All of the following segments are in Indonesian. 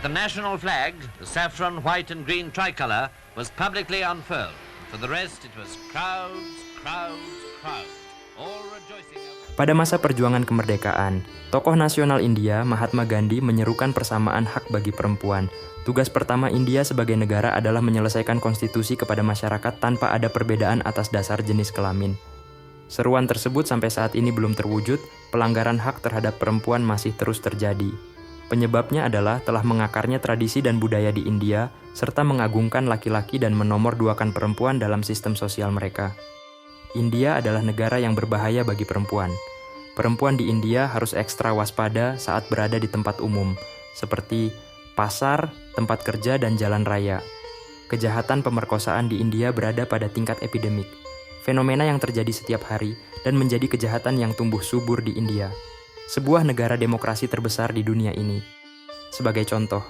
the national flag, the saffron, white and green tricolour, was publicly unfurled. For the rest, it was crowds, crowds, crowds, all rejoicing over... Pada masa perjuangan kemerdekaan, tokoh nasional India, Mahatma Gandhi, menyerukan persamaan hak bagi perempuan. Tugas pertama India sebagai negara adalah menyelesaikan konstitusi kepada masyarakat tanpa ada perbedaan atas dasar jenis kelamin. Seruan tersebut sampai saat ini belum terwujud, pelanggaran hak terhadap perempuan masih terus terjadi. Penyebabnya adalah telah mengakarnya tradisi dan budaya di India, serta mengagungkan laki-laki dan menomorduakan perempuan dalam sistem sosial mereka. India adalah negara yang berbahaya bagi perempuan. Perempuan di India harus ekstra waspada saat berada di tempat umum, seperti pasar, tempat kerja, dan jalan raya. Kejahatan pemerkosaan di India berada pada tingkat epidemik, fenomena yang terjadi setiap hari dan menjadi kejahatan yang tumbuh subur di India, sebuah negara demokrasi terbesar di dunia ini. Sebagai contoh,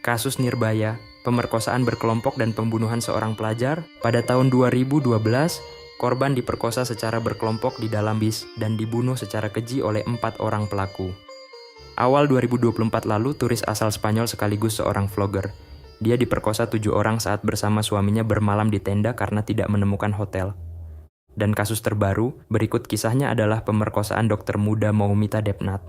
kasus Nirbhaya, pemerkosaan berkelompok dan pembunuhan seorang pelajar, pada tahun 2012, korban diperkosa secara berkelompok di dalam bis dan dibunuh secara keji oleh 4 orang pelaku. Awal 2024 lalu, turis asal Spanyol sekaligus seorang vlogger. Dia diperkosa 7 orang saat bersama suaminya bermalam di tenda karena tidak menemukan hotel. Dan kasus terbaru, berikut kisahnya adalah pemerkosaan dokter muda Moumita Debnath.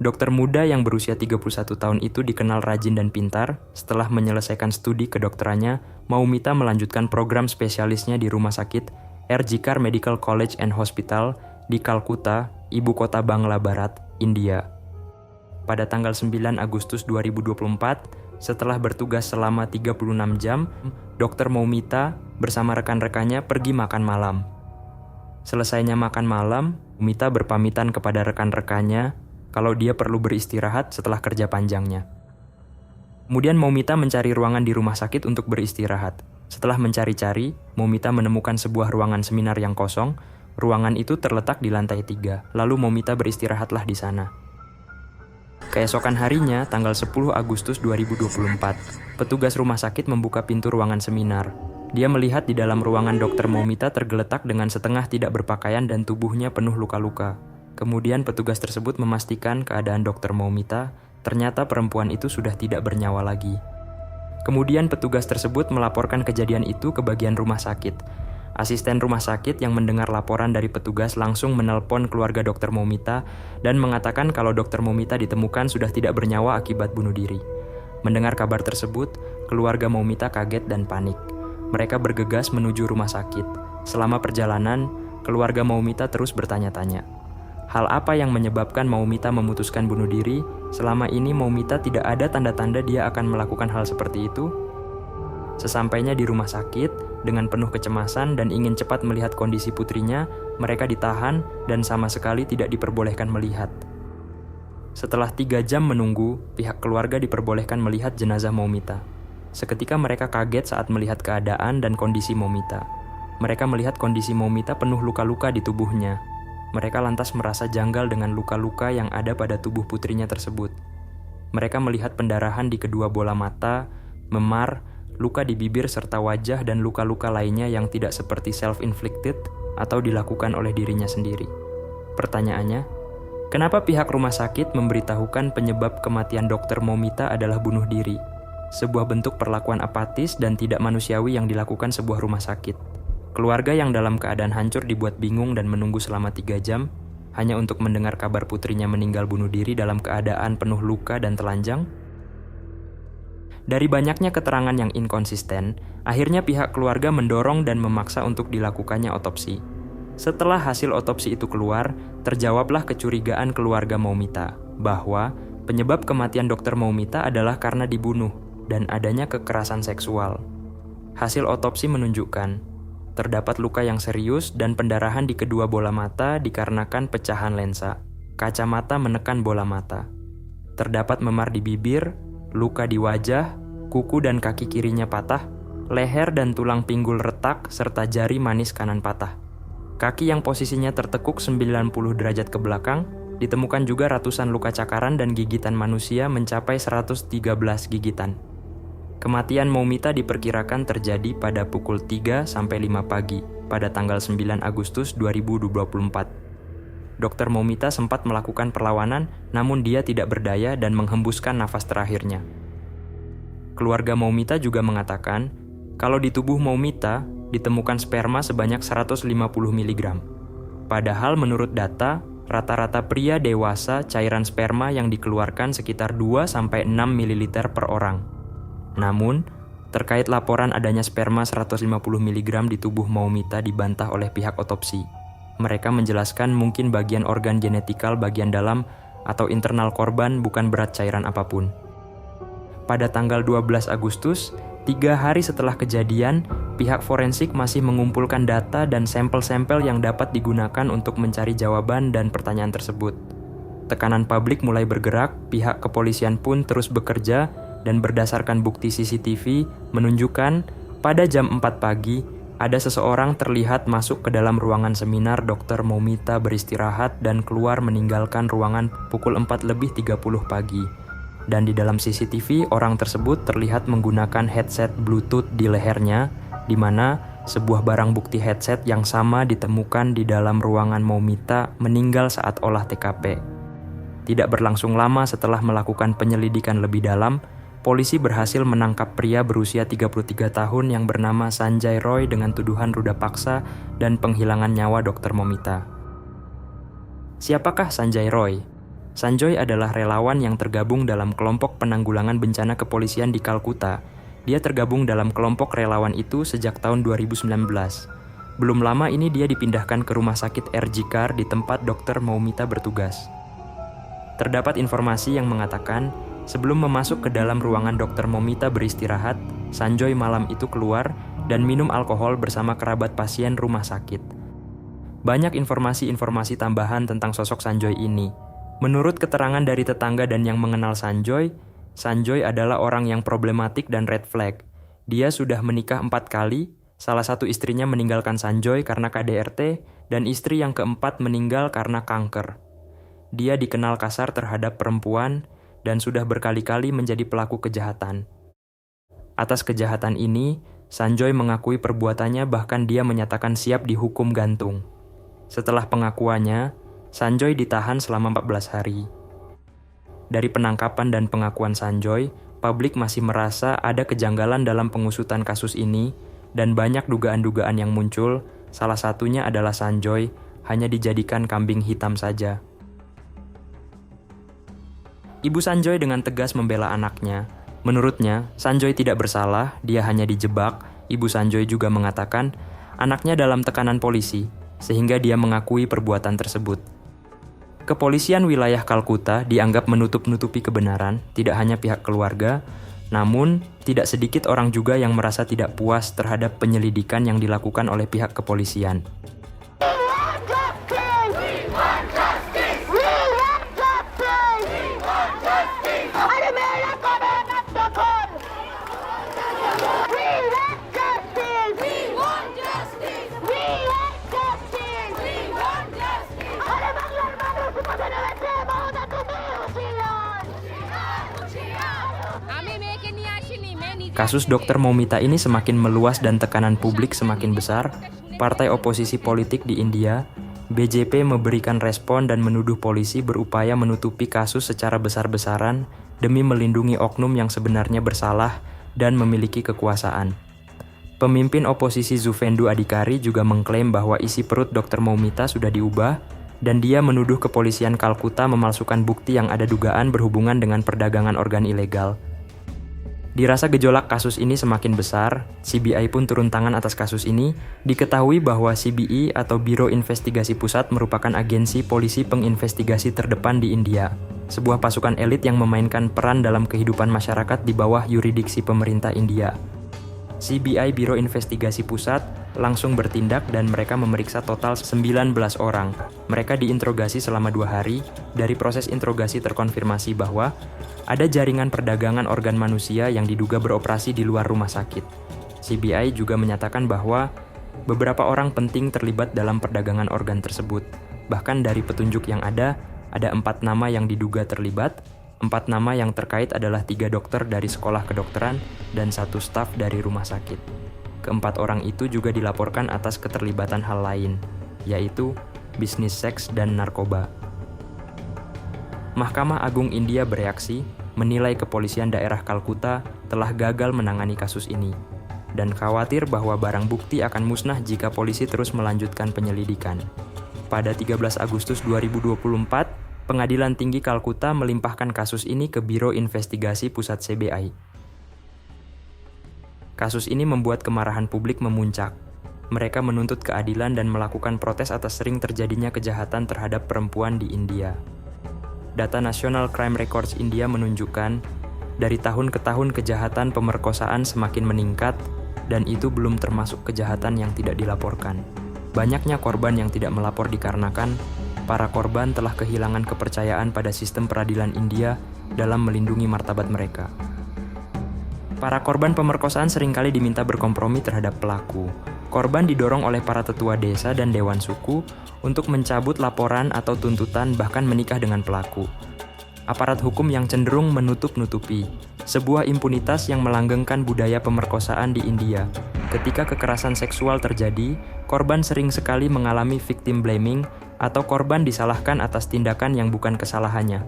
Dokter muda yang berusia 31 tahun itu dikenal rajin dan pintar. Setelah menyelesaikan studi kedokterannya, Moumita melanjutkan program spesialisnya di Rumah Sakit R.G. Kar Medical College and Hospital di Calcutta, ibu kota Bangla Barat, India. Pada tanggal 9 Agustus 2024, setelah bertugas selama 36 jam, Dr. Moumita bersama rekan-rekannya pergi makan malam. Selesainya makan malam, Moumita berpamitan kepada rekan-rekannya kalau dia perlu beristirahat setelah kerja panjangnya. Kemudian Moumita mencari ruangan di rumah sakit untuk beristirahat. Setelah mencari-cari, Moumita menemukan sebuah ruangan seminar yang kosong. Ruangan itu terletak di lantai 3, lalu Moumita beristirahatlah di sana. Keesokan harinya, tanggal 10 Agustus 2024, petugas rumah sakit membuka pintu ruangan seminar. Dia melihat di dalam ruangan Dr. Moumita tergeletak dengan setengah tidak berpakaian dan tubuhnya penuh luka-luka. Kemudian petugas tersebut memastikan keadaan Dr. Moumita, ternyata perempuan itu sudah tidak bernyawa lagi. Kemudian petugas tersebut melaporkan kejadian itu ke bagian rumah sakit. Asisten rumah sakit yang mendengar laporan dari petugas langsung menelpon keluarga Dr. Moumita dan mengatakan kalau Dr. Moumita ditemukan sudah tidak bernyawa akibat bunuh diri. Mendengar kabar tersebut, keluarga Moumita kaget dan panik. Mereka bergegas menuju rumah sakit. Selama perjalanan, keluarga Moumita terus bertanya-tanya. Hal apa yang menyebabkan Moumita memutuskan bunuh diri? Selama ini Moumita tidak ada tanda-tanda dia akan melakukan hal seperti itu. Sesampainya di rumah sakit, dengan penuh kecemasan dan ingin cepat melihat kondisi putrinya, mereka ditahan dan sama sekali tidak diperbolehkan melihat. Setelah 3 jam menunggu, pihak keluarga diperbolehkan melihat jenazah Moumita. Seketika mereka kaget saat melihat keadaan dan kondisi Moumita. Mereka melihat kondisi Moumita penuh luka-luka di tubuhnya. Mereka lantas merasa janggal dengan luka-luka yang ada pada tubuh putrinya tersebut. Mereka melihat pendarahan di kedua bola mata, memar, luka di bibir serta wajah dan luka-luka lainnya yang tidak seperti self-inflicted atau dilakukan oleh dirinya sendiri. Pertanyaannya, kenapa pihak rumah sakit memberitahukan penyebab kematian Dr. Moumita adalah bunuh diri? Sebuah bentuk perlakuan apatis dan tidak manusiawi yang dilakukan sebuah rumah sakit. Keluarga yang dalam keadaan hancur dibuat bingung dan menunggu selama 3 jam, hanya untuk mendengar kabar putrinya meninggal bunuh diri dalam keadaan penuh luka dan telanjang. Dari banyaknya keterangan yang inkonsisten, akhirnya pihak keluarga mendorong dan memaksa untuk dilakukannya otopsi. Setelah hasil otopsi itu keluar, terjawablah kecurigaan keluarga Moumita bahwa penyebab kematian Dr. Moumita adalah karena dibunuh dan adanya kekerasan seksual. Hasil otopsi menunjukkan terdapat luka yang serius dan pendarahan di kedua bola mata dikarenakan pecahan lensa. Kacamata menekan bola mata. Terdapat memar di bibir, luka di wajah, kuku dan kaki kirinya patah, leher dan tulang pinggul retak, serta jari manis kanan patah. Kaki yang posisinya tertekuk 90 derajat ke belakang, ditemukan juga ratusan luka cakaran dan gigitan manusia mencapai 113 gigitan. Kematian Moumita diperkirakan terjadi pada pukul 3 sampai 5 pagi pada tanggal 9 Agustus 2024. Dr. Moumita sempat melakukan perlawanan, namun dia tidak berdaya dan menghembuskan nafas terakhirnya. Keluarga Moumita juga mengatakan kalau di tubuh Moumita ditemukan sperma sebanyak 150 mg. Padahal menurut data, rata-rata pria dewasa cairan sperma yang dikeluarkan sekitar 2-6 ml per orang. Namun, terkait laporan adanya sperma 150 mg di tubuh Moumita dibantah oleh pihak otopsi. Mereka menjelaskan mungkin bagian organ genetikal bagian dalam atau internal korban bukan berat cairan apapun. Pada tanggal 12 Agustus, 3 hari setelah kejadian, pihak forensik masih mengumpulkan data dan sampel-sampel yang dapat digunakan untuk mencari jawaban dan pertanyaan tersebut. Tekanan publik mulai bergerak, pihak kepolisian pun terus bekerja dan berdasarkan bukti CCTV menunjukkan pada jam 4 pagi, ada seseorang terlihat masuk ke dalam ruangan seminar Dr. Moumita beristirahat dan keluar meninggalkan ruangan pukul 4:30 pagi. Dan di dalam CCTV, orang tersebut terlihat menggunakan headset Bluetooth di lehernya, di mana sebuah barang bukti headset yang sama ditemukan di dalam ruangan Moumita meninggal saat olah TKP. Tidak berlangsung lama setelah melakukan penyelidikan lebih dalam, polisi berhasil menangkap pria berusia 33 tahun yang bernama Sanjay Roy dengan tuduhan ruda paksa dan penghilangan nyawa Dr. Moumita. Siapakah Sanjay Roy? Sanjay adalah relawan yang tergabung dalam kelompok penanggulangan bencana kepolisian di Kalkuta. Dia tergabung dalam kelompok relawan itu sejak tahun 2019. Belum lama ini dia dipindahkan ke rumah sakit RG Kar di tempat Dr. Moumita bertugas. Terdapat informasi yang mengatakan, sebelum memasuk ke dalam ruangan Dr. Moumita beristirahat, Sanjay malam itu keluar dan minum alkohol bersama kerabat pasien rumah sakit. Banyak informasi-informasi tambahan tentang sosok Sanjay ini. Menurut keterangan dari tetangga dan yang mengenal Sanjay adalah orang yang problematik dan red flag. Dia sudah menikah 4 kali, salah satu istrinya meninggalkan Sanjay karena KDRT, dan istri yang keempat meninggal karena kanker. Dia dikenal kasar terhadap perempuan, dan sudah berkali-kali menjadi pelaku kejahatan. Atas kejahatan ini, Sanjay mengakui perbuatannya bahkan dia menyatakan siap dihukum gantung. Setelah pengakuannya, Sanjay ditahan selama 14 hari. Dari penangkapan dan pengakuan Sanjay, publik masih merasa ada kejanggalan dalam pengusutan kasus ini dan banyak dugaan-dugaan yang muncul, salah satunya adalah Sanjay hanya dijadikan kambing hitam saja. Ibu Sanjay dengan tegas membela anaknya. Menurutnya, Sanjay tidak bersalah, dia hanya dijebak. Ibu Sanjay juga mengatakan anaknya dalam tekanan polisi, sehingga dia mengakui perbuatan tersebut. Kepolisian wilayah Kalkuta dianggap menutup-nutupi kebenaran, tidak hanya pihak keluarga, namun tidak sedikit orang juga yang merasa tidak puas terhadap penyelidikan yang dilakukan oleh pihak kepolisian. Kasus Dr. Moumita ini semakin meluas dan tekanan publik semakin besar. Partai oposisi politik di India, BJP, memberikan respon dan menuduh polisi berupaya menutupi kasus secara besar-besaran demi melindungi oknum yang sebenarnya bersalah dan memiliki kekuasaan. Pemimpin oposisi Zufendu Adhikari juga mengklaim bahwa isi perut Dr. Moumita sudah diubah dan dia menuduh kepolisian Kalkuta memalsukan bukti yang ada dugaan berhubungan dengan perdagangan organ ilegal. Dirasa gejolak kasus ini semakin besar, CBI pun turun tangan atas kasus ini. Diketahui bahwa CBI atau Biro Investigasi Pusat merupakan agensi polisi penginvestigasi terdepan di India, sebuah pasukan elit yang memainkan peran dalam kehidupan masyarakat di bawah yurisdiksi pemerintah India. CBI Biro Investigasi Pusat langsung bertindak dan mereka memeriksa total 19 orang. Mereka diinterogasi selama 2 hari. Dari proses interogasi terkonfirmasi bahwa ada jaringan perdagangan organ manusia yang diduga beroperasi di luar rumah sakit. CBI juga menyatakan bahwa beberapa orang penting terlibat dalam perdagangan organ tersebut. Bahkan dari petunjuk yang ada 4 nama yang diduga terlibat. 4 nama yang terkait adalah 3 dokter dari sekolah kedokteran dan 1 staf dari rumah sakit. Keempat orang itu juga dilaporkan atas keterlibatan hal lain, yaitu bisnis seks dan narkoba. Mahkamah Agung India bereaksi, menilai kepolisian daerah Kalkuta telah gagal menangani kasus ini, dan khawatir bahwa barang bukti akan musnah jika polisi terus melanjutkan penyelidikan. Pada 13 Agustus 2024, Pengadilan Tinggi Kalkuta melimpahkan kasus ini ke Biro Investigasi Pusat CBI. Kasus ini membuat kemarahan publik memuncak. Mereka menuntut keadilan dan melakukan protes atas sering terjadinya kejahatan terhadap perempuan di India. Data National Crime Records India menunjukkan, dari tahun ke tahun kejahatan pemerkosaan semakin meningkat, dan itu belum termasuk kejahatan yang tidak dilaporkan. Banyaknya korban yang tidak melapor dikarenakan para korban telah kehilangan kepercayaan pada sistem peradilan India dalam melindungi martabat mereka. Para korban pemerkosaan seringkali diminta berkompromi terhadap pelaku. Korban didorong oleh para tetua desa dan dewan suku untuk mencabut laporan atau tuntutan bahkan menikah dengan pelaku. Aparat hukum yang cenderung menutup-nutupi sebuah impunitas yang melanggengkan budaya pemerkosaan di India. Ketika kekerasan seksual terjadi, korban sering sekali mengalami victim blaming atau korban disalahkan atas tindakan yang bukan kesalahannya.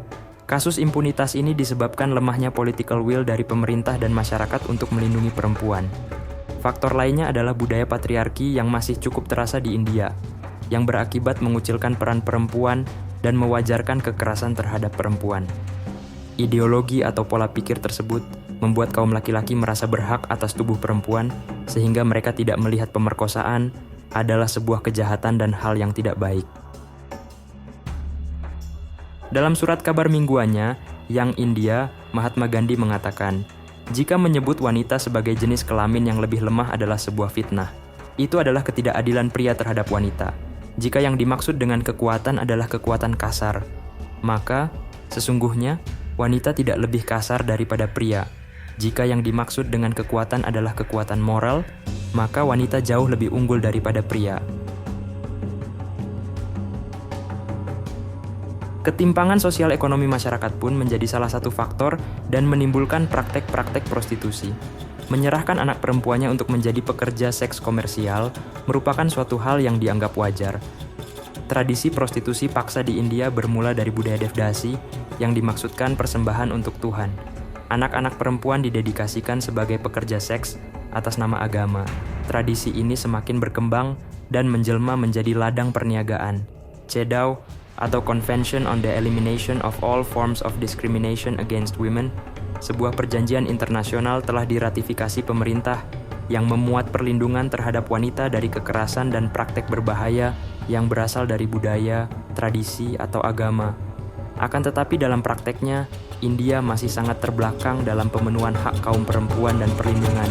Kasus impunitas ini disebabkan lemahnya political will dari pemerintah dan masyarakat untuk melindungi perempuan. Faktor lainnya adalah budaya patriarki yang masih cukup terasa di India, yang berakibat mengucilkan peran perempuan dan mewajarkan kekerasan terhadap perempuan. Ideologi atau pola pikir tersebut membuat kaum laki-laki merasa berhak atas tubuh perempuan, sehingga mereka tidak melihat pemerkosaan adalah sebuah kejahatan dan hal yang tidak baik. Dalam surat kabar mingguannya, Young India, Mahatma Gandhi mengatakan, jika menyebut wanita sebagai jenis kelamin yang lebih lemah adalah sebuah fitnah, itu adalah ketidakadilan pria terhadap wanita. Jika yang dimaksud dengan kekuatan adalah kekuatan kasar, maka sesungguhnya wanita tidak lebih kasar daripada pria. Jika yang dimaksud dengan kekuatan adalah kekuatan moral, maka wanita jauh lebih unggul daripada pria. Ketimpangan sosial ekonomi masyarakat pun menjadi salah satu faktor dan menimbulkan praktek-praktek prostitusi. Menyerahkan anak perempuannya untuk menjadi pekerja seks komersial merupakan suatu hal yang dianggap wajar. Tradisi prostitusi paksa di India bermula dari budaya devdasi yang dimaksudkan persembahan untuk Tuhan. Anak-anak perempuan didedikasikan sebagai pekerja seks atas nama agama. Tradisi ini semakin berkembang dan menjelma menjadi ladang perniagaan. CEDAW atau Convention on the Elimination of All Forms of Discrimination Against Women, sebuah perjanjian internasional telah diratifikasi pemerintah yang memuat perlindungan terhadap wanita dari kekerasan dan praktek berbahaya yang berasal dari budaya, tradisi, atau agama. Akan tetapi dalam prakteknya, India masih sangat terbelakang dalam pemenuhan hak kaum perempuan dan perlindungan.